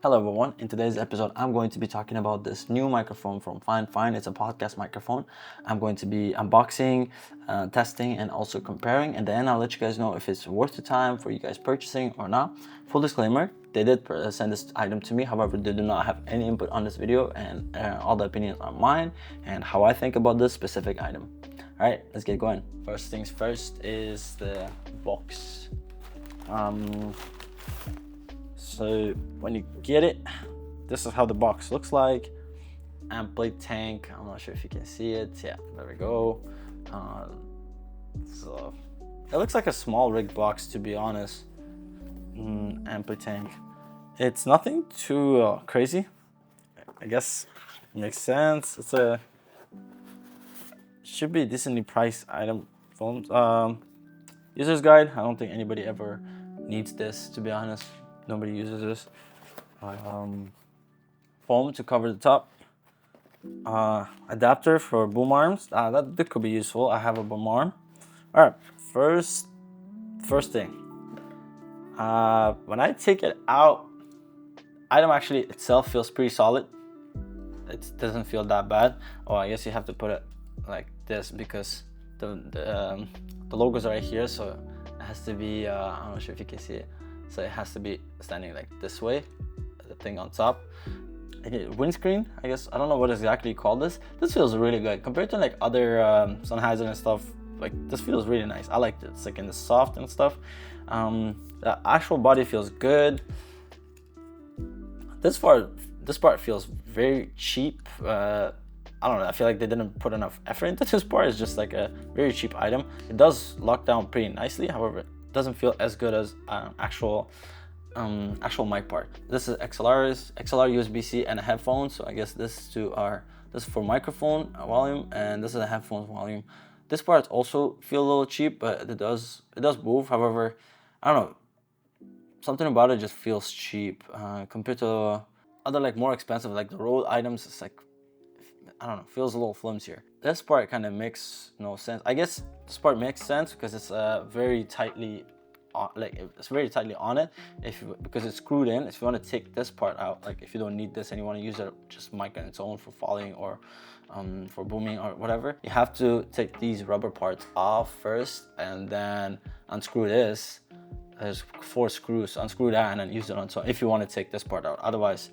Hello everyone, in today's episode I'm going to be talking about this new microphone from FiFine. It's a podcast microphone. I'm going to be unboxing, testing, and also comparing, and then I'll let you guys know if it's worth the time for you guys purchasing or not. Full disclaimer, they did send this item to me, however they do not have any input on this video, and all the opinions are mine and how I think about this specific item. Alright, let's get going. First things first is the box. So when you get it, this is how the box looks like. Ampli tank, I'm not sure if you can see it. Yeah, there we go. So it looks like a small rig box, to be honest. Ampli tank. It's nothing too crazy. I guess it makes sense. Should be a decently priced item. User's guide. I don't think anybody ever needs this, to be honest. Nobody uses this. Foam to cover the top. Adapter for boom arms. That could be useful. I have a boom arm. All right. First thing. When I take it out, item actually itself feels pretty solid. It doesn't feel that bad. Oh, I guess you have to put it like this because the logos are right here, so it has to be. I'm not sure if you can see it. So it has to be standing like this way, the thing on top. Okay, windscreen, I guess, I don't know what exactly you call this. This feels really good compared to like other Sennheiser and stuff. Like this feels really nice. I like it. It's like in the soft and stuff. The actual body feels good. This part feels very cheap. I don't know, I feel like they didn't put enough effort into this part. It's just like a very cheap item. It does lock down pretty nicely, however, doesn't feel as good as actual mic part. This is XLR USB-C and a headphone. So I guess this is for microphone volume, and this is a headphone volume. This part also feel a little cheap, but it does move. However, I don't know, something about it just feels cheap compared to other like more expensive like the Rode items. It's like, I don't know, feels a little flimsier. This part kind of makes no sense. I guess this part makes sense because it's very tightly on it. Because it's screwed in. If you want to take this part out, like if you don't need this and you want to use it just mic on its own for following or for booming or whatever, you have to take these rubber parts off first and then unscrew this. There's 4 screws. Unscrew that and then use it on top if you want to take this part out. Otherwise,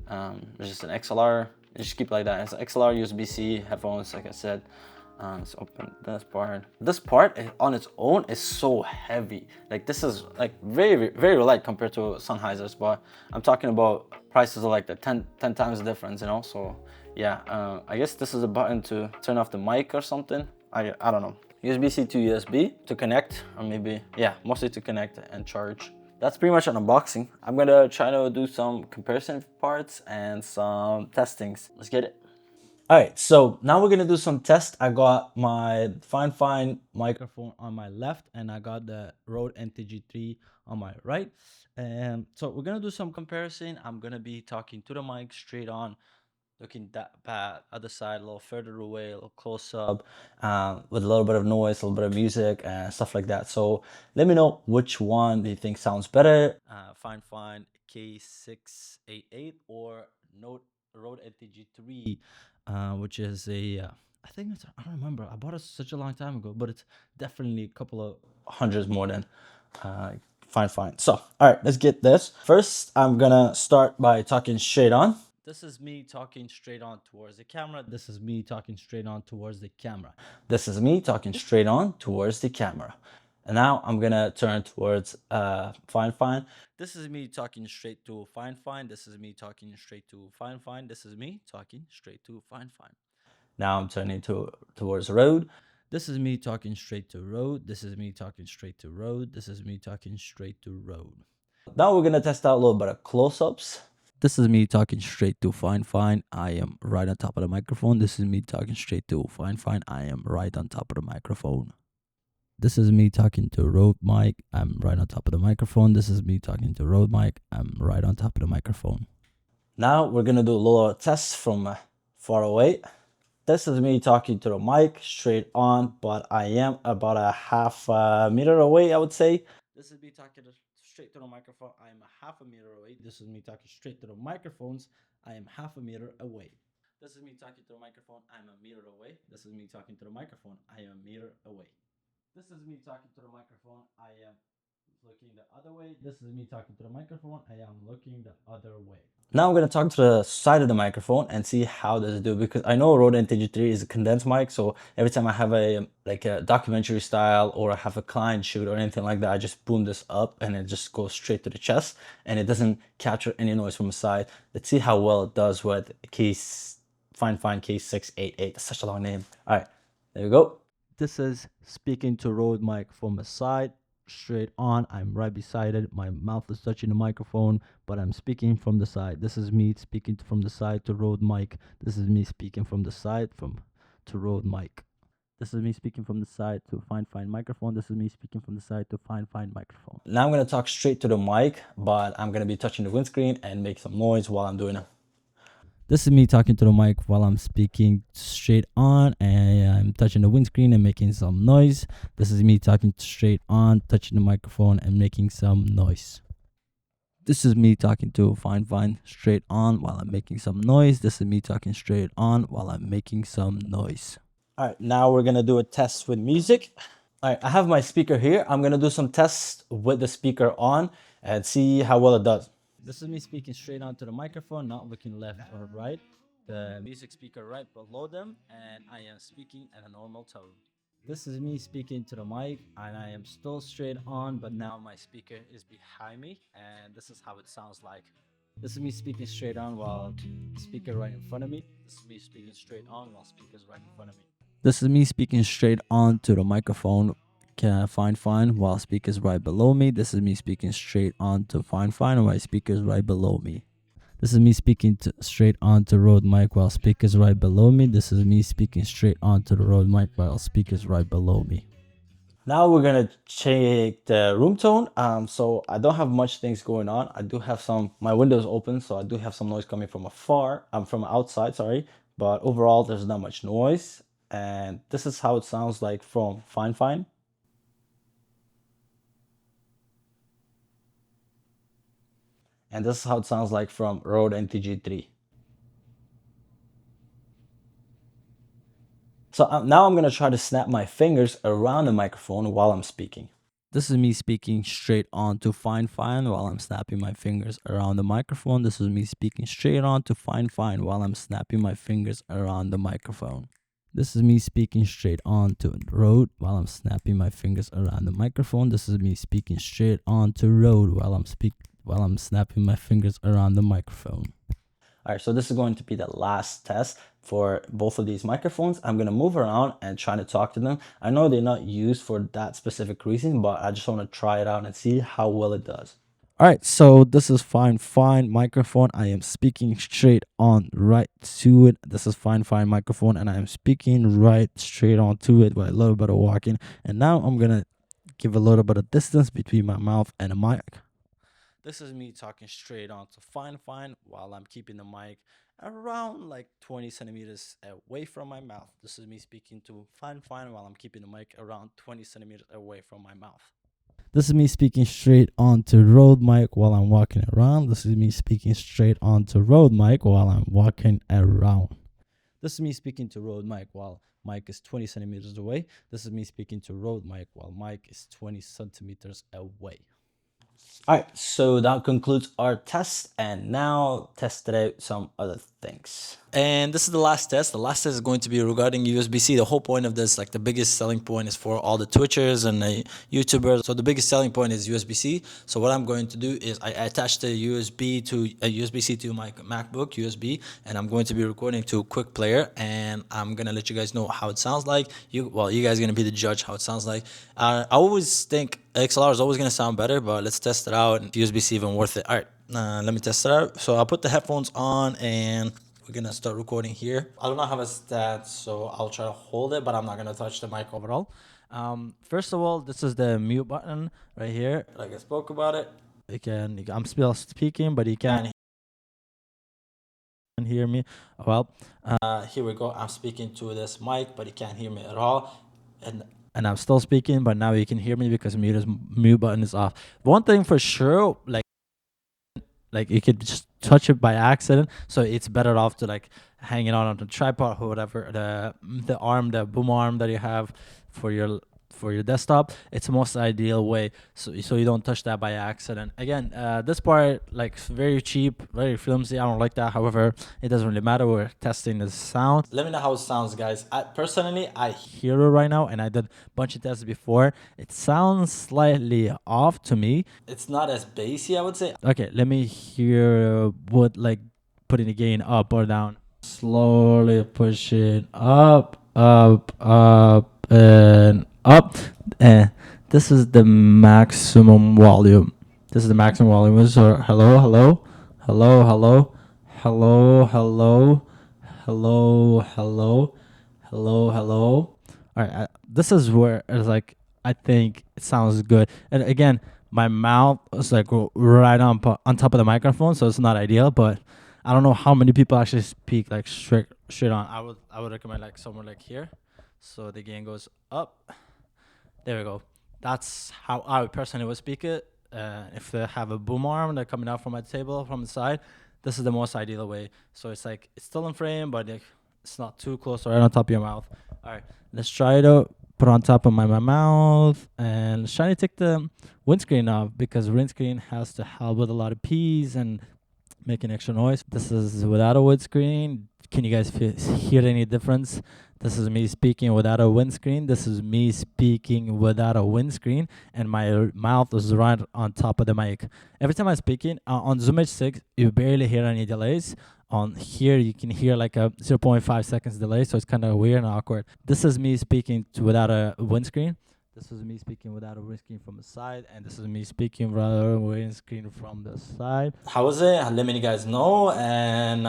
there's just an XLR. You just keep it like that. It's XLR USB-C headphones, like I said. Let's open this part. This part on its own is so heavy. Like this is like very, very light compared to Sennheiser's, but I'm talking about prices are like the 10 times the difference, you know? So yeah, I guess this is a button to turn off the mic or something. I don't know. USB-C to USB to connect, or maybe, yeah, mostly to connect and charge. That's pretty much an unboxing. I'm gonna try to do some comparison parts and some testings. Let's get it. All right, so now we're gonna do some tests. I got my FiFine microphone on my left, and I got the Rode NTG3 on my right. And so we're gonna do some comparison. I'm gonna be talking to the mic straight on, looking that bad, other side a little further away, a little close up, with a little bit of noise, a little bit of music and stuff like that. So let me know which one do you think sounds better. FiFine K688 or Rode NTG3, which is I don't remember. I bought it such a long time ago, but it's definitely a couple of hundreds more than FiFine. So all right, let's get this. First, I'm gonna start by talking straight on. This is me talking straight on towards the camera. This is me talking straight on towards the camera. This is me talking straight on towards the camera. And now I'm gonna turn towards FiFine. This is me talking straight to FiFine. This is me talking straight to FiFine. This is me talking straight to FiFine. Now I'm turning towards Rode. This is me talking straight to Rode. This is me talking straight to Rode. This is me talking straight to Rode. Now we're gonna test out a little bit of close-ups. This is me talking straight to FiFine. I am right on top of the microphone. This is me talking straight to FiFine. I am right on top of the microphone. This is me talking to Rode mic. I'm right on top of the microphone. This is me talking to Rode mic. I'm right on top of the microphone. Now we're gonna do a little test from far away. This is me talking to the mic straight on, but I am about a half meter away, I would say. This is me talking straight to the microphone, I am a half a meter away. This is me talking straight to the microphones, I am half a meter away. This is me talking to the microphone, I'm a meter away. This is me talking to the microphone, I am a meter away. This is me talking to the microphone, I am looking the other way. This is me talking to the microphone, I am looking the other way. Now I'm going to talk to the side of the microphone and see how does it do, because I know Rode NTG3 is a condensed mic, so every time I have a like a documentary style or I have a client shoot or anything like that, I just boom this up and it just goes straight to the chest and it doesn't capture any noise from the side. Let's see how well it does with FiFine K688. That's such a long name. All right, there we go. This is speaking to Rode mic from the side, straight on. I'm right beside it. My mouth is touching the microphone, but I'm speaking from the side. This is me speaking from the side to Rode mic. This is me speaking from the side to Rode mic. This is me speaking from the side to FiFine microphone. This is me speaking from the side to FiFine microphone. Now I'm going to talk straight to the mic, but I'm going to be touching the windscreen and make some noise while I'm doing it. This is me talking to the mic while I'm speaking straight on, and I'm touching the windscreen and making some noise. This is me talking straight on, touching the microphone and making some noise. This is me talking to FiFine straight on while I'm making some noise. This is me talking straight on while I'm making some noise. All right, now we're gonna do a test with music. All right, I have my speaker here. I'm gonna do some tests with the speaker on and see how well it does. This is me speaking straight onto the microphone, not looking left or right. The music speaker right below them, and I am speaking at a normal tone. This is me speaking to the mic, and I am still straight on, but now my speaker is behind me, and this is how it sounds like. This is me speaking straight on while speaker right in front of me. This is me speaking straight on while speaker's right in front of me. This is me speaking straight on to the microphone, FiFine while speakers right below me. This is me speaking straight on to FiFine while speakers right below me. This is me speaking straight on to Rode mic while speakers right below me. This is me speaking straight on to the Rode mic while speakers right below me. Now we're gonna check the room tone. So I don't have much things going on. I do have my windows open, so I do have some noise coming from from outside, sorry. But overall, there's not much noise. And this is how it sounds like from FiFine. And this is how it sounds like from Rode NTG3. So now I'm going to try to snap my fingers around the microphone while I'm speaking. This is me speaking straight on to FiFine while I'm snapping my fingers around the microphone. This is me speaking straight on to FiFine while I'm snapping my fingers around the microphone. This is me speaking straight on to Rode while I'm snapping my fingers around the microphone. This is me speaking straight on to Rode while I'm snapping my fingers around the microphone. All right, so this is going to be the last test for both of these microphones. I'm going to move around and try to talk to them. I know they're not used for that specific reason, but I just want to try it out and see how well it does. All right, so this is FiFine microphone. I am speaking straight on right to it. This is FiFine microphone, and I am speaking right straight on to it with a little bit of walking. And now I'm going to give a little bit of distance between my mouth and the mic. This is me talking straight on to FiFine while I'm keeping the mic around like 20 centimeters away from my mouth. This is me speaking to FiFine while I'm keeping the mic around 20 centimeters away from my mouth. This is me speaking straight on to Rode mic while I'm walking around. This is me speaking straight on to Rode mic while I'm walking around. This is me speaking to Rode mic while mic is 20 centimeters away. This is me speaking to Rode mic while mic is 20 centimeters away. All right, so that concludes our test, and now tested out some other things. And this is the last test. The last test is going to be regarding USB-C. The whole point of this, like the biggest selling point is for all the Twitchers and the YouTubers. So the biggest selling point is USB-C. So what I'm going to do is I attach the USB-C to my MacBook USB, and I'm going to be recording to a quick player, and I'm gonna let you guys know how it sounds like. You guys are gonna be the judge how it sounds like. I always think XLR is always gonna sound better, but let's test it out. And USB-C even worth it. All right, let me test it out. So I'll put the headphones on and we're gonna start recording here. I do not have a stand, so I'll try to hold it, but I'm not gonna touch the mic overall. First of all, this is the mute button right here. Like I spoke about it. I'm still speaking, but you can't hear me. Well, here we go. I'm speaking to this mic, but you can't hear me at all. And and I'm still speaking, but now you can hear me because mute button is off. One thing for sure, like you could just touch it by accident, so it's better off to like hang it on the tripod or whatever, the boom arm that you have for your desktop. It's the most ideal way, so you don't touch that by accident. Again, this part, like, very cheap, very flimsy. I don't like that. However, it doesn't really matter. We're testing the sound. Let me know how it sounds, guys. I hear it right now, and I did a bunch of tests before. It sounds slightly off to me. It's not as bassy, I would say. Okay, let me hear what, like, putting the gain up or down. Slowly push it up, and up. And this is the maximum volume. This is the maximum volume. So hello, hello, hello, hello, hello, hello, hello, hello, hello, hello. All right, this is where it's like, I think it sounds good. And again, my mouth is like right on top of the microphone, so it's not ideal. But I don't know how many people actually speak like straight on. I would recommend like somewhere like here, so the gain goes up. There we go. That's how I personally would speak it. If they have a boom arm that coming out from my table from the side, this is the most ideal way. So it's like it's still in frame, but it's not too close or right on top of your mouth. All right, let's try it out. Put on top of my mouth, and let's try to take the windscreen off, because windscreen has to help with a lot of P's and making extra noise. This is without a windscreen. Can you guys hear any difference? This is me speaking without a windscreen. This is me speaking without a windscreen, and my mouth is right on top of the mic. Every time I'm speaking on Zoom H6, you barely hear any delays. On here, you can hear like a 0.5 seconds delay, so it's kind of weird and awkward. This is me speaking without a windscreen. This is me speaking without a windscreen from the side, and this is me speaking without a windscreen from the side. How was it? Let me guys know, and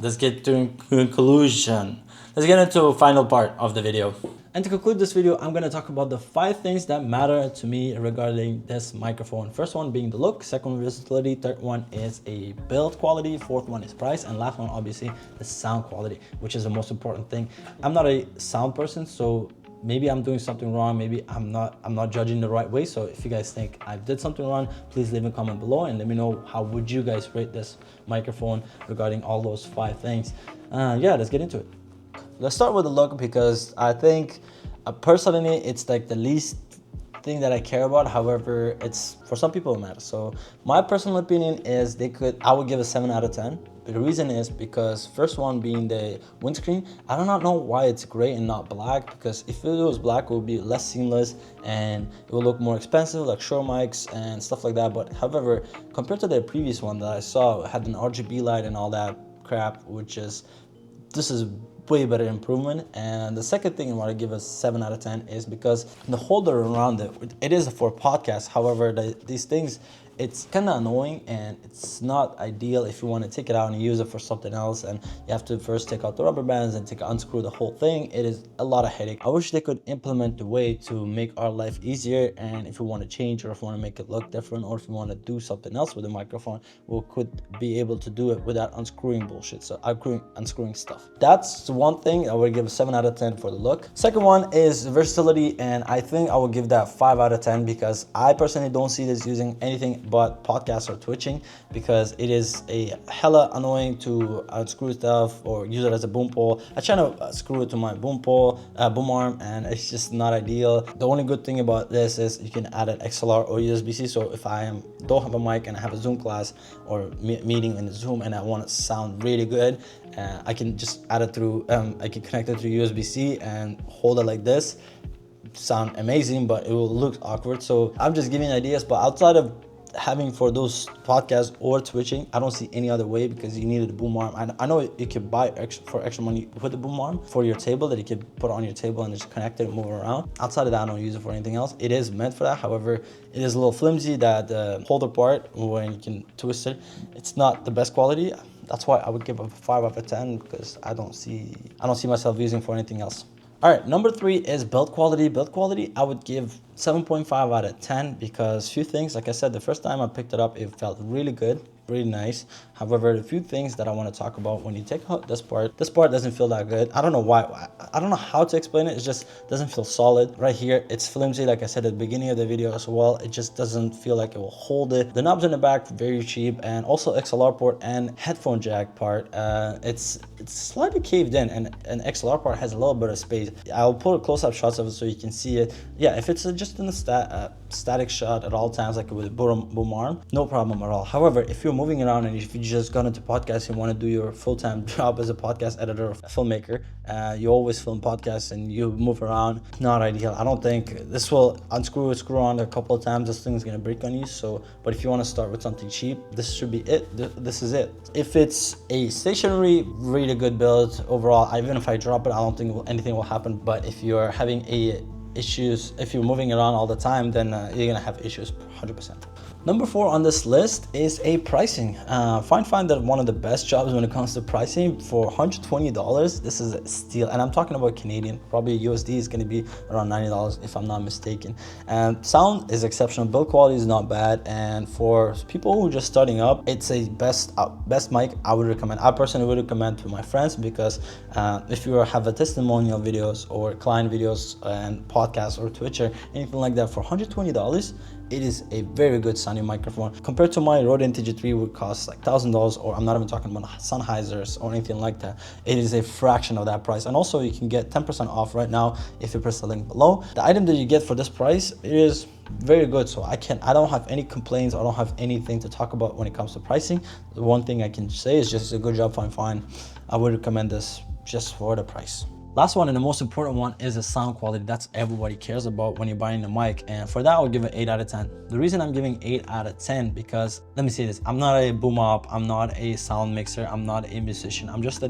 let's get to conclusion. Let's get into the final part of the video. And to conclude this video, I'm going to talk about the 5 things that matter to me regarding this microphone. First one being the look, second one versatility, third one is a build quality, fourth one is price, and last one obviously the sound quality, which is the most important thing. I'm not a sound person, so maybe I'm doing something wrong. Maybe I'm not judging the right way. So if you guys think I did something wrong, please leave a comment below and let me know how would you guys rate this microphone regarding all those 5 things. Yeah, let's get into it. Let's start with the look, because I think personally it's like the least thing that I care about. However, it's for some people it matters. So my personal opinion is I would give a 7 out of 10. The reason is because first one being the windscreen. I do not know why it's gray and not black, because if it was black it would be less seamless and it would look more expensive, like Shure mics and stuff like that. But however, compared to the previous one that I saw, it had an RGB light and all that crap, this is way better improvement. And the second thing I want to give a 7 out of 10 is because the holder around it is for podcast. However, these things, it's kind of annoying and it's not ideal if you want to take it out and use it for something else, and you have to first take out the rubber bands and unscrew the whole thing. It is a lot of headache. I wish they could implement a way to make our life easier, and if you want to change, or if you want to make it look different, or if you want to do something else with the microphone, we could be able to do it without unscrewing bullshit. So unscrewing stuff. That's one thing I would give a 7 out of 10 for the look. Second one is versatility, and I think I would give that 5 out of 10 because I personally don't see this using anything but podcasts or twitching, because it is a hella annoying to unscrew stuff or use it as a boom pole. I try to screw it to my boom arm, and it's just not ideal. The only good thing about this is you can add an XLR or USB-C. So if don't have a mic and I have a Zoom class or meeting in Zoom and I want it to sound really good, I can just add it through, I can connect it through USB-C and hold it like this. Sound amazing, but it will look awkward. So I'm just giving ideas, but outside of having for those podcasts or twitching, I don't see any other way, because you needed a boom arm. I know you could buy for extra money with a boom arm for your table that you could put on your table and just connect it and move it around. Outside of that, I don't use it for anything else. It is meant for that. However, it is a little flimsy, that the holder part when you can twist it, it's not the best quality. That's why I would give a 5 out of 10, because I don't see myself using for anything else. All right, number 3 is build quality. Build quality, I would give 7.5 out of 10 because few things. Like I said, the first time I picked it up, it felt really good. really nice. However, the few things that I want to talk about, when you take out this part doesn't feel that good. I don't know why. I don't know how to explain it. It just doesn't feel solid. Right here, it's flimsy, like I said at the beginning of the video as well. It just doesn't feel like it will hold it. The knobs in the back, very cheap, and also XLR port and headphone jack part. It's slightly caved in, and an XLR part has a little bit of space. I'll put a close-up shots of it so you can see it. Yeah, if it's just in a static shot at all times, like with a boom arm, no problem at all. However, if you're moving around and if you just got into podcasts and want to do your full-time job as a podcast editor or a filmmaker, you always film podcasts and you move around, not ideal. I don't think this will screw on a couple of times. This thing's gonna break on you. So, but if you want to start with something cheap, this should be it. This is it. If it's a stationary, really good build overall, even if I drop it, I don't think anything will happen. But if you're having issues, if you're moving around all the time, then you're gonna have issues 100%. Number 4 on this list is a pricing. FiFine did one of the best jobs when it comes to pricing. For $120, this is a steal, and I'm talking about Canadian. Probably USD is going to be around $90 if I'm not mistaken. And sound is exceptional, build quality is not bad, and for people who are just starting up, it's a best mic I would recommend. I personally would recommend to my friends, because if you have a testimonial videos or client videos and podcasts or Twitch or anything like that, for $120, it is a very good sounding microphone compared to my Rode NTG3 would cost like $1,000, or I'm not even talking about Sennheisers or anything like that. It is a fraction of that price, and also you can get 10% off right now if you press the link below. The item that you get for this price is very good, so I don't have any complaints. I don't have anything to talk about when it comes to pricing. The one thing I can say is just a good job, FiFine. I would recommend this just for the price. Last one, and the most important one, is the sound quality. That's everybody cares about when you're buying a mic, and for that I would give it 8 out of 10. The reason I'm giving 8 out of 10, because let me say this, I'm not a boom op, I'm not a sound mixer, I'm not a musician. I'm just a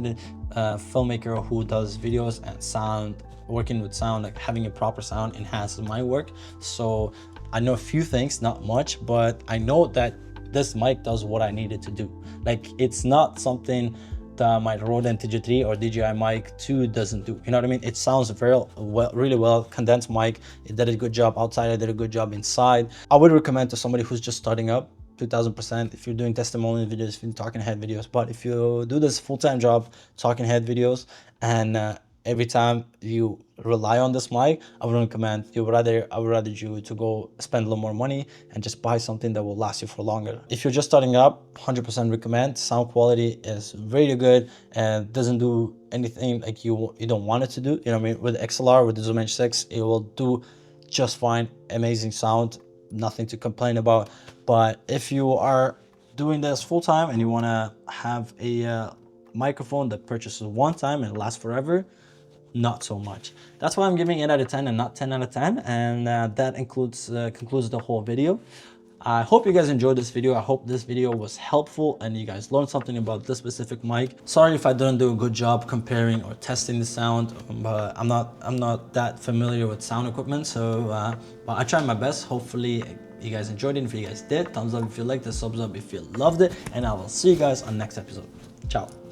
filmmaker who does videos and sound. Working with sound, like having a proper sound, enhances my work. So I know a few things, not much, but I know that this mic does what I needed to do. Like, it's not something that my Rode NTG3 or DJI Mic 2 doesn't do. You know what I mean? It sounds really well. Condensed mic. It did a good job outside. I did a good job inside. I would recommend to somebody who's just starting up, 2000%, if you're doing testimonial videos, if you're talking head videos. But if you do this full-time job, talking head videos, and every time you rely on this mic, I would recommend I would rather you to go spend a little more money and just buy something that will last you for longer. If you're just starting up, 100% recommend. Sound quality is really good and doesn't do anything like you don't want it to do. You know what I mean? With XLR, with the Zoom H6, it will do just fine. Amazing sound, nothing to complain about. But if you are doing this full time and you want to have a microphone that purchases one time and lasts forever, not so much. That's why I'm giving 8 out of 10 and not 10 out of 10, and that concludes the whole video. I hope you guys enjoyed this video. I hope this video was helpful and you guys learned something about this specific mic. Sorry if I didn't do a good job comparing or testing the sound, but I'm not that familiar with sound equipment, so but I tried my best. Hopefully you guys enjoyed it. If you guys did, thumbs up if you liked it, thumbs up if you loved it, and I will see you guys on next episode. Ciao.